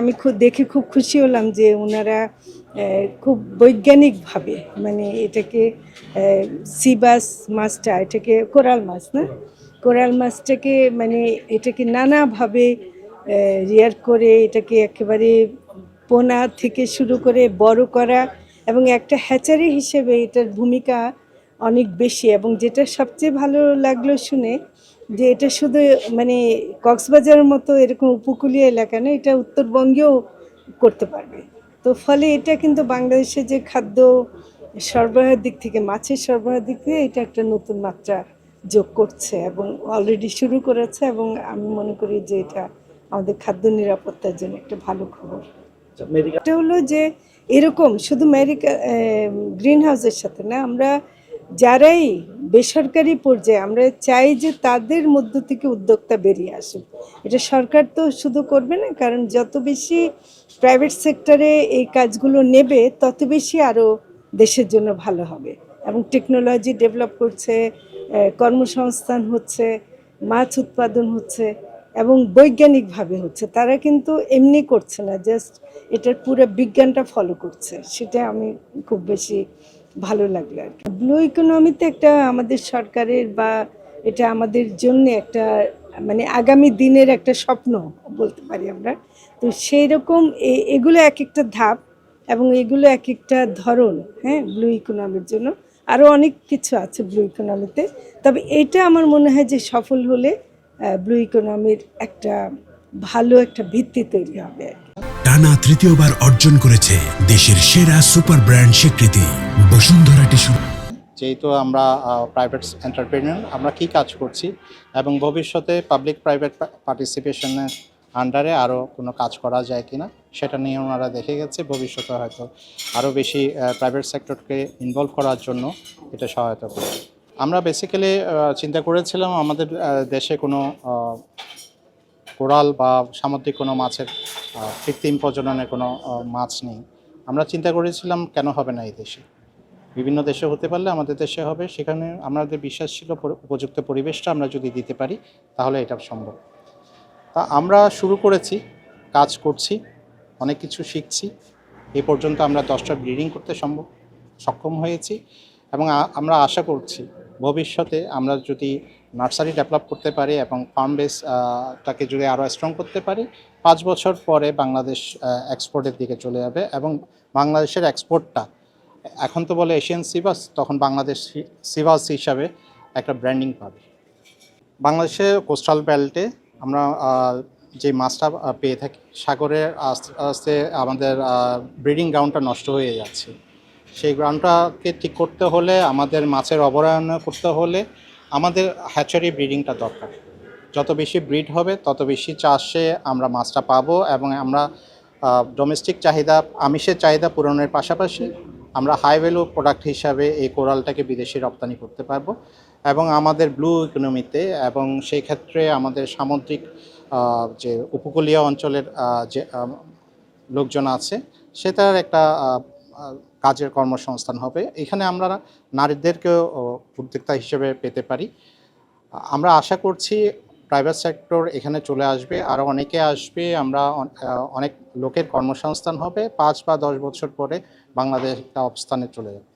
আমি দেখে খুব খুশি হলাম যে ওনারা খুব বৈজ্ঞানিকভাবে মানে এটাকে সিবাস মাছটা, এটাকে কোরাল মাছ না, কোরাল মাছটাকে মানে এটাকে নানাভাবে রিয়ার করে এটাকে একেবারে পোনা থেকে শুরু করে বড় করা, এবং একটা হ্যাচারি হিসেবে এটার ভূমিকা অনেক বেশি। এবং যেটা সবচেয়ে ভালো লাগলো শুনে যে এটা শুধু মানে কক্সবাজারের মতো এরকম উপকূলীয় এলাকা না, এটা উত্তরবঙ্গেও করতে পারবে। তো ফলে এটা কিন্তু বাংলাদেশে যে খাদ্য সরবরাহের দিক থেকে, মাছের সরবরাহের দিক থেকে এটা একটা নতুন মাত্রা যোগ করছে এবং অলরেডি শুরু করেছে, এবং আমি মনে করি যে এটা আমাদের খাদ্য নিরাপত্তার জন্য একটা ভালো খবর। এটা হলো যে এরকম শুধু গ্রিন হাউসের সাথে না, আমরা যারাই বেসরকারি পর্যায়ে আমরা চাই যে তাদের মধ্য থেকে উদ্যোক্তা বেরিয়ে আসুক। এটা সরকার তো শুধু করবে না, কারণ যত বেশি প্রাইভেট সেক্টরে এই কাজগুলো নেবে তত বেশি আরও দেশের জন্য ভালো হবে। এবং টেকনোলজি ডেভেলপ করছে, কর্মসংস্থান হচ্ছে, মাছ উৎপাদন হচ্ছে এবং বৈজ্ঞানিকভাবে হচ্ছে। তারা কিন্তু এমনি করছে না, জাস্ট এটার পুরো বিজ্ঞানটা ফলো করছে। সেটা আমি খুব বেশি ভালো লাগলো আর কি। ব্লু ইকোনমিতে একটা আমাদের সরকারের বা এটা আমাদের জন্য একটা মানে আগামী দিনের একটা স্বপ্ন বলতে পারি আমরা। তো সেই রকম এগুলো এক একটা ধাপ এবং এগুলো এক একটা ধরন, হ্যাঁ, ব্লু ইকোনমির জন্য আরও অনেক কিছু আছে ব্লু ইকোনমিতে। তবে এটা আমার মনে হয় যে সফল হলে ব্লু ইকোনমির একটা ভালো একটা ভিত্তি তৈরি হবে আর কি। টানা তৃতীয়বার অর্জন করেছে দেশের সেরা সুপার ব্র্যান্ড স্বীকৃতি বসুন্ধরা টিস্যু। যেহেতু আমরা প্রাইভেট এন্টারপ্রেনিউর, আমরা কি কাজ করছি এবং ভবিষ্যতে পাবলিক প্রাইভেট পার্টিসিপেশনের আন্ডারে আরও কোনো কাজ করা যায় কিনা সেটা নিয়ে ওনারা দেখে গেছে। ভবিষ্যতে হয়তো আরও বেশি প্রাইভেট সেক্টরকে ইনভলভ করার জন্য এটা সহায়তা করবে। আমরা বেসিক্যালি চিন্তা করেছিলাম আমাদের দেশে কোনো কোরাল বা সামুদ্রিক কোনো মাছের কৃত্রিম প্রজননের কোনো মাছ নেই। আমরা চিন্তা করেছিলাম কেন হবে না এই দেশে, বিভিন্ন দেশে হতে পারলে আমাদের দেশে হবে। সেখানে আমাদের বিশ্বাস ছিল উপযুক্ত পরিবেশটা আমরা যদি দিতে পারি তাহলে এটা সম্ভব। তা আমরা শুরু করেছি, কাজ করছি, অনেক কিছু শিখছি। এই পর্যন্ত আমরা 10টা ব্রিডিং করতে সক্ষম হয়েছি এবং আমরা আশা করছি ভবিষ্যতে আমরা যদি নার্সারি ডেভেলপ করতে পারি এবং ফার্ম বেসটাকে যদি আরও স্ট্রং করতে পারি, 5 বছর পরে বাংলাদেশ এক্সপোর্টের দিকে চলে যাবে এবং বাংলাদেশের এক্সপোর্টটা এখন তো বলে এশিয়ান সিবাস, তখন বাংলাদেশ সিবাস হিসাবে একটা ব্র্যান্ডিং পাবে। বাংলাদেশে কোস্টাল বেল্টে আমরা যে মাছটা পেয়ে থাকি, সাগরে আস্তে আস্তে আমাদের ব্রিডিং গ্রাউন্ডটা নষ্ট হয়ে যাচ্ছে। সেই গ্রাউন্ডটাকে ঠিক করতে হলে, আমাদের মাছের অভয়ারণ্য করতে হলে আমাদের হ্যাচারি ব্রিডিংটা দরকার। যত বেশি ব্রিড হবে তত বেশি চাষে আমরা মাছটা পাবো এবং আমরা ডোমেস্টিক চাহিদা, আমিষের চাহিদা পূরণের পাশাপাশি আমরা হাই ভ্যালু প্রোডাক্ট হিসাবে এই কোরালটাকে বিদেশে রপ্তানি করতে পারবো এবং আমাদের ব্লু ইকোনমিতে এবং সেই ক্ষেত্রে আমাদের সামুদ্রিক যে উপকূলীয় অঞ্চলের যে লোকজন আছে সেটার একটা কাজের কর্মসংস্থান হবে। এখানে আমরা নারীদেরকেও উদ্যোক্তা হিসেবে পেতে পারি। আমরা আশা করছি প্রাইভেট সেক্টর এখানে চলে আসবে, আরও অনেকে আসবে, আমরা অনেক লোকের কর্মসংস্থান হবে। 5 বা 10 বছর পরে বাংলাদেশ একটা অবস্থানে চলে যাবে।